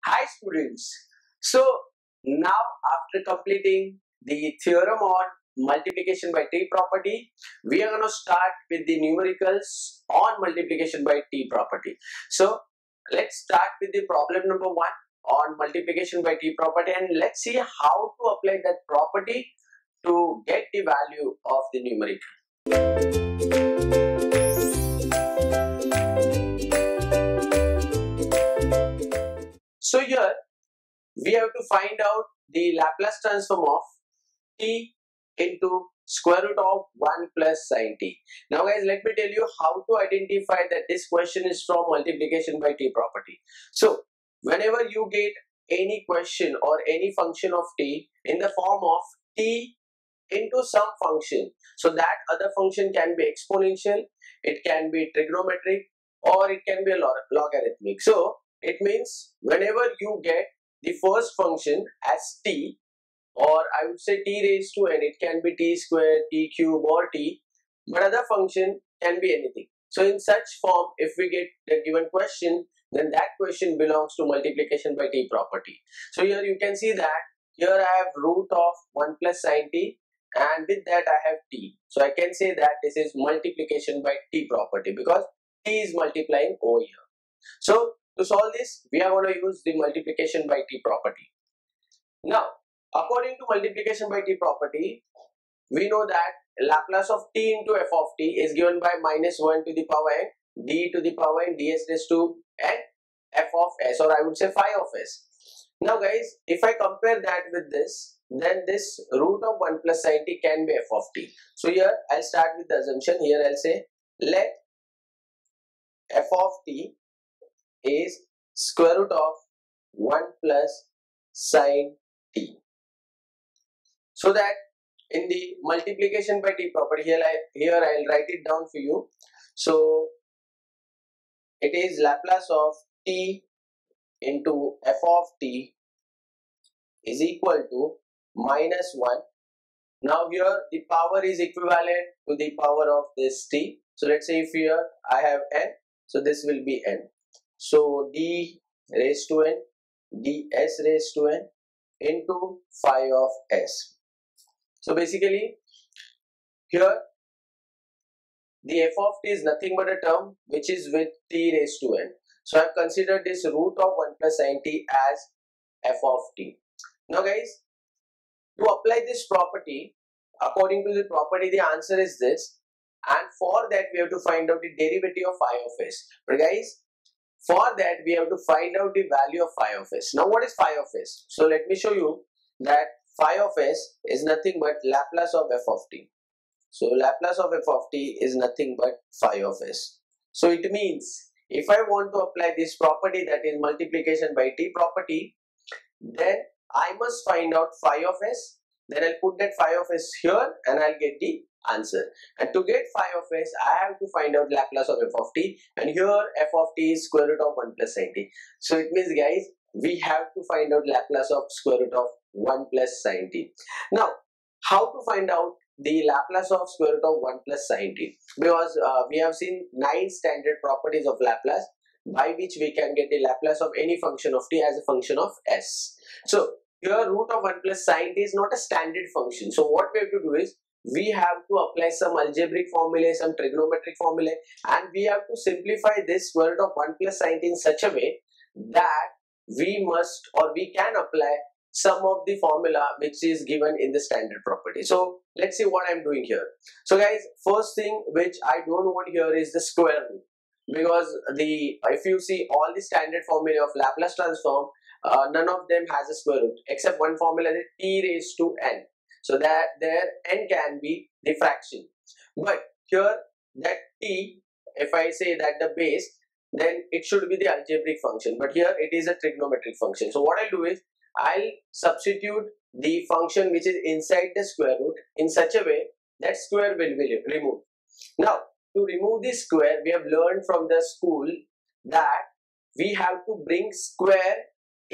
Hi students. So now after completing the theorem on multiplication by t property, we are going to start with the numericals on multiplication by t property. So let's start with the problem number 1 on multiplication by t property, and let's see how to apply that property to get the value of the numerical. So here we have to find out the Laplace transform of t into square root of 1 plus sin t. Now guys, let me tell you how to identify that this question is from multiplication by t property. So whenever you get any question or any function of t in the form of t into some function, so that other function can be exponential, it can be trigonometric, or it can be a logarithmic. So it means whenever you get the first function as t, or I would say t raised to n, it can be t square, t cube, or t, but other function can be anything. So in such form, if we get the given question, then that question belongs to multiplication by t property. So here you can see that here I have root of 1 plus sin t, and with that I have t. So I can say that this is multiplication by t property because t is multiplying over here. So to solve this, we are going to use the multiplication by t property. Now, according to multiplication by t property, we know that Laplace of t into f of t is given by minus 1 to the power n, d to the power n, ds raised to n, f of s, or I would say phi of s. Now guys, if I compare that with this, then this root of 1 plus sin t can be f of t. So here I'll start with the assumption. Here I'll say let f of t is square root of 1 plus sin t. So that in the multiplication by t property, here I'll write it down for you. So it is Laplace of t into f of t is equal to minus 1. Now here the power is equivalent to the power of this t. So let's say if here I have n, so this will be n. So d raised to n, ds raised to n into phi of s. So basically here the f of t is nothing but a term which is with t raised to n. So I have considered this root of 1 plus sin t as f of t. Now guys, to apply this property, according to the property, the answer is this, and for that we have to find out the derivative of phi of s. But guys, for that we have to find out the value of phi of s. Now what is phi of s? So let me show you that phi of s is nothing but Laplace of f of t. So Laplace of f of t is nothing but phi of s. So it means if I want to apply this property, that is multiplication by t property, then I must find out phi of s. Then I'll put that phi of s here and I'll get the answer. And to get phi of s, I have to find out Laplace of f of t, and here f of t is square root of 1 plus sin t. So it means guys, we have to find out Laplace of square root of 1 plus sin t. Now, how to find out the Laplace of square root of 1 plus sin t? Because we have seen 9 standard properties of Laplace by which we can get the Laplace of any function of t as a function of s. So here root of 1 plus sin t is not a standard function. So what we have to do is we have to apply some algebraic formulae, some trigonometric formulae, and we have to simplify this square root of 1 plus sin t in such a way that we must or we can apply some of the formula which is given in the standard property. So let's see what I'm doing here. So guys, first thing which I don't want here is the square root, because if you see all the standard formula of Laplace transform, none of them has a square root except one formula, that t raised to n. So that there n can be the fraction, but here that t, if I say that the base, then it should be the algebraic function, but here it is a trigonometric function. So what I'll do is I'll substitute the function which is inside the square root in such a way that square will be removed. Now to remove this square, we have learned from the school that we have to bring square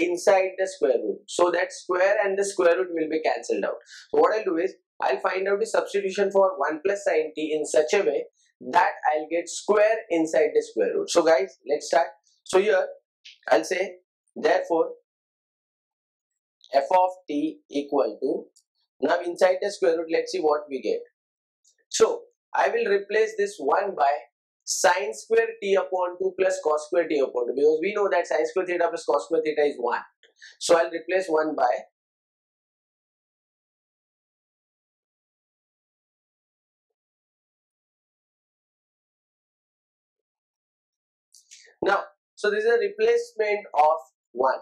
inside the square root, so that square and the square root will be cancelled out. So what I'll do is I'll find out the substitution for 1 plus sin t in such a way that I'll get square inside the square root. So guys, let's start. So here I'll say Therefore, f of t equal to, now inside the square root, let's see what we get. So, I will replace this 1 by sine square t upon 2 plus cos square t upon 2, because we know that sine square theta plus cos square theta is 1. So, I'll replace 1 by now. So, this is a replacement of 1.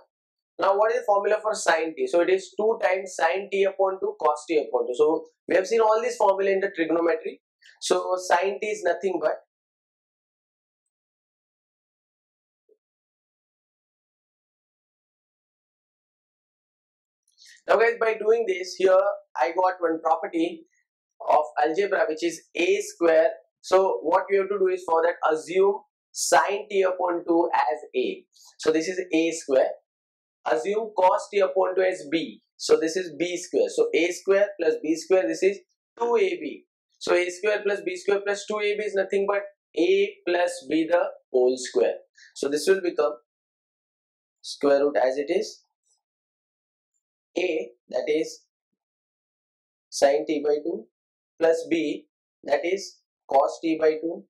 Now, what is the formula for sine t? So, it is 2 times sine t upon 2 cos t upon 2. So, we have seen all these formula in the trigonometry. So, sine t is nothing but now guys, by doing this here, I got one property of algebra which is a square. So, what we have to do is for that assume sine t upon 2 as a. So, this is a square. Assume cos t upon 2 as b. So, this is b square. So, a square plus b square, this is 2ab. So, a square plus b square plus 2ab is nothing but a plus b the whole square. So, this will become square root as it is a, that is sin t by 2 plus b, that is cos t by 2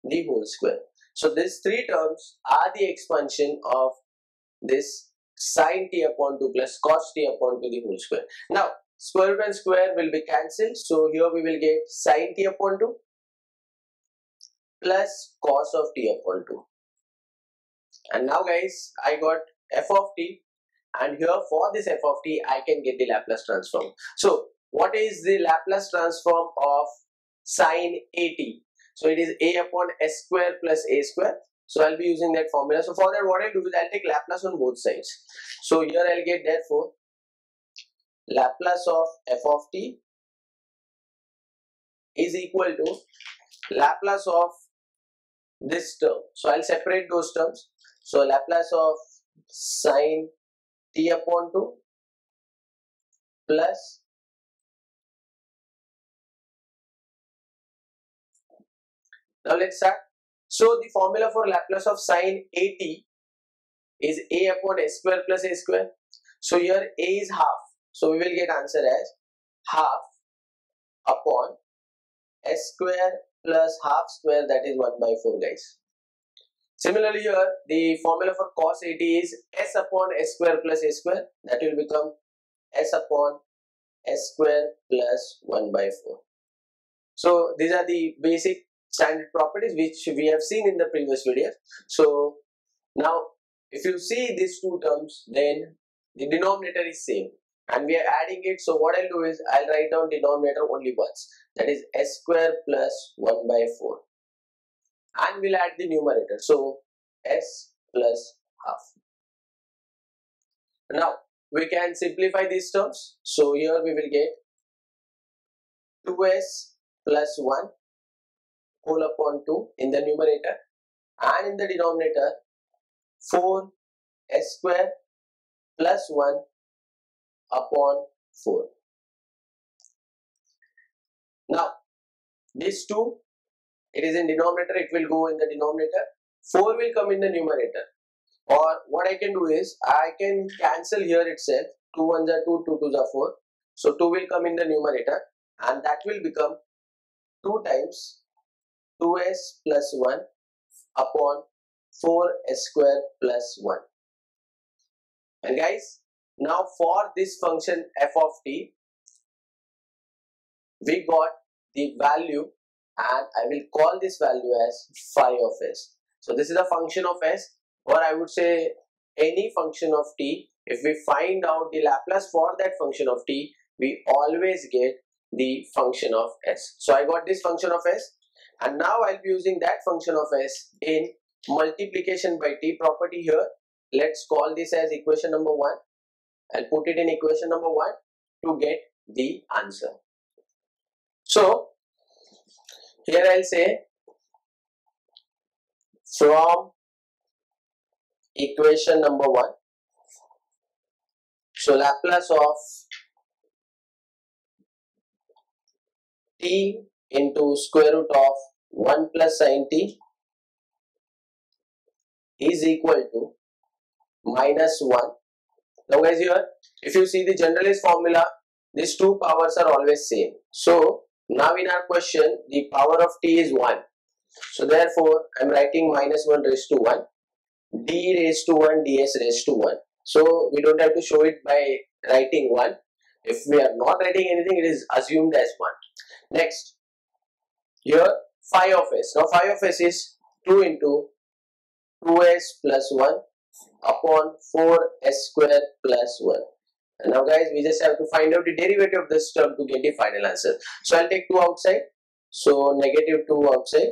the whole square. So, these three terms are the expansion of this sin t upon 2 plus cos t upon 2 the whole square. Now, square root and square will be cancelled. So, here we will get sin t upon 2 plus cos of t upon 2. And now guys, I got f of t, and here for this f of t, I can get the Laplace transform. So, what is the Laplace transform of sin at? So, it is a upon s square plus a square. So, I'll be using that formula. So, for that, what I'll do is I'll take Laplace on both sides. So, here I'll get therefore Laplace of f of t is equal to Laplace of this term. So, I'll separate those terms. So, Laplace of sin t upon 2 plus now let's start. So, the formula for Laplace of sin at is a upon s square plus a square. So, here a is half. So, we will get answer as half upon s square plus half square, that is 1 by 4 guys. Similarly, here the formula for cos at is s upon s square plus a square, that will become s upon s square plus 1 by 4. So, these are the basic standard properties which we have seen in the previous video. So, now if you see these two terms, then the denominator is same and we are adding it. So, what I'll do is I'll write down denominator only once, that is s square plus 1 by 4, and we'll add the numerator. So, s plus half. Now, we can simplify these terms. So, here we will get 2s plus 1 whole upon 2 in the numerator, and in the denominator 4 s square plus 1 upon 4. Now, these two, it is in denominator, it will go in the denominator, 4 will come in the numerator, or what I can do is I can cancel here itself, 2 1s are 2, 2 2s are 4. So, 2 will come in the numerator and that will become 2 times 2s plus 1 upon 4s square plus 1. And guys, now for this function f of t, we got the value, and I will call this value as phi of s. So, this is a function of s, or I would say any function of t. If we find out the Laplace for that function of t, we always get the function of s. So, I got this function of s, and now I'll be using that function of s in multiplication by t property here. Let's call this as equation number 1. I'll put it in equation number 1 to get the answer. So, here I'll say from equation number 1, so Laplace of t into square root of 1 plus sin t is equal to minus 1. Now guys, here if you see the generalized formula, these two powers are always same. So now in our question the power of t is 1. So therefore I am writing minus 1 raised to 1, d raised to 1, ds raised to 1. So we don't have to show it by writing 1. If we are not writing anything, it is assumed as 1. Next, here phi of s. Now phi of s is 2 into 2s plus 1 upon 4s square plus 1. And now guys, we just have to find out the derivative of this term to get the final answer. So I'll take 2 outside. So negative 2 outside.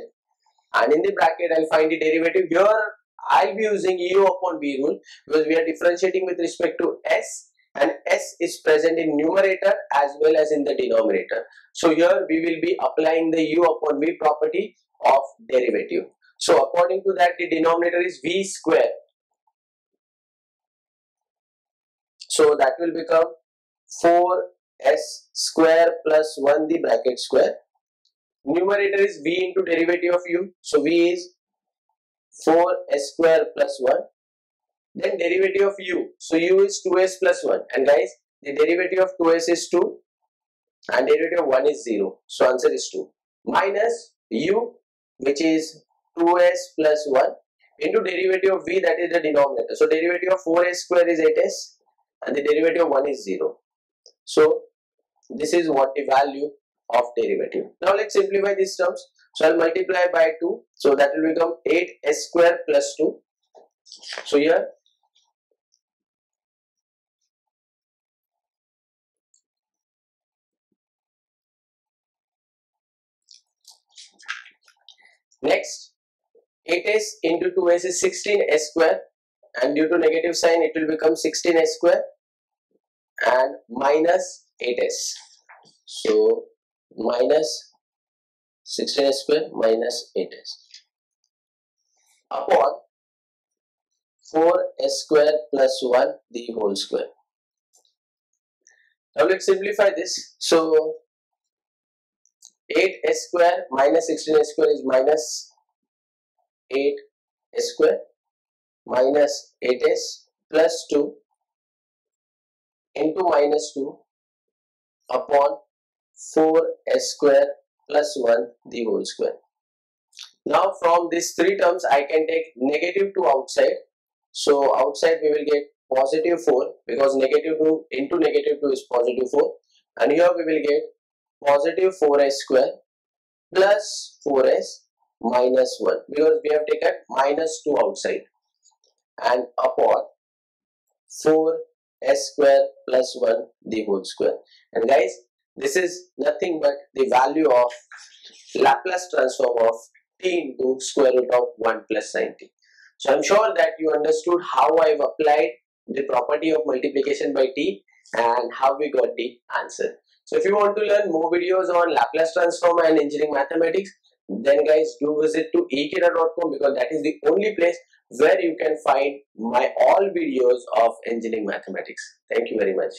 And in the bracket, I'll find the derivative. Here, I'll be using u upon v rule because we are differentiating with respect to s. And s is present in numerator as well as in the denominator. So here we will be applying the u upon v property of derivative. So according to that, the denominator is v square. So that will become 4s square plus 1 the bracket square. Numerator is v into derivative of u. So v is 4s square plus 1. Then derivative of u. So u is 2s plus 1. And guys, the derivative of 2s is 2. And derivative of 1 is 0. So answer is 2. Minus u, which is 2s plus 1, into derivative of v, that is the denominator. So derivative of 4s square is 8s. And the derivative of 1 is 0. So this is what the value of derivative. Now let's simplify these terms. So I'll multiply by 2. So that will become 8s square plus 2. So here next 8s into 2s is 16s square, and due to negative sign it will become 16s square and minus 8s. So minus 16s square minus 8s upon 4s square plus 1 the whole square. Now let's simplify this. So 8s square minus 16s square is minus 8s square minus 8s plus 2 into minus 2 upon 4s square plus 1 the whole square. Now from these three terms I can take negative 2 outside. So outside we will get positive 4 because negative 2 into negative 2 is positive 4. And here we will get positive 4s square plus 4s minus 1 because we have taken minus 2 outside, and upon 4s square plus 1 the whole square. And guys, this is nothing but the value of Laplace transform of t into square root of 1 plus sin t. So I'm sure that you understood how I've applied the property of multiplication by t and how we got the answer. So if you want to learn more videos on Laplace transform and engineering mathematics, then guys do visit to ekeeda.com because that is the only place where you can find my all videos of engineering mathematics. Thank you very much.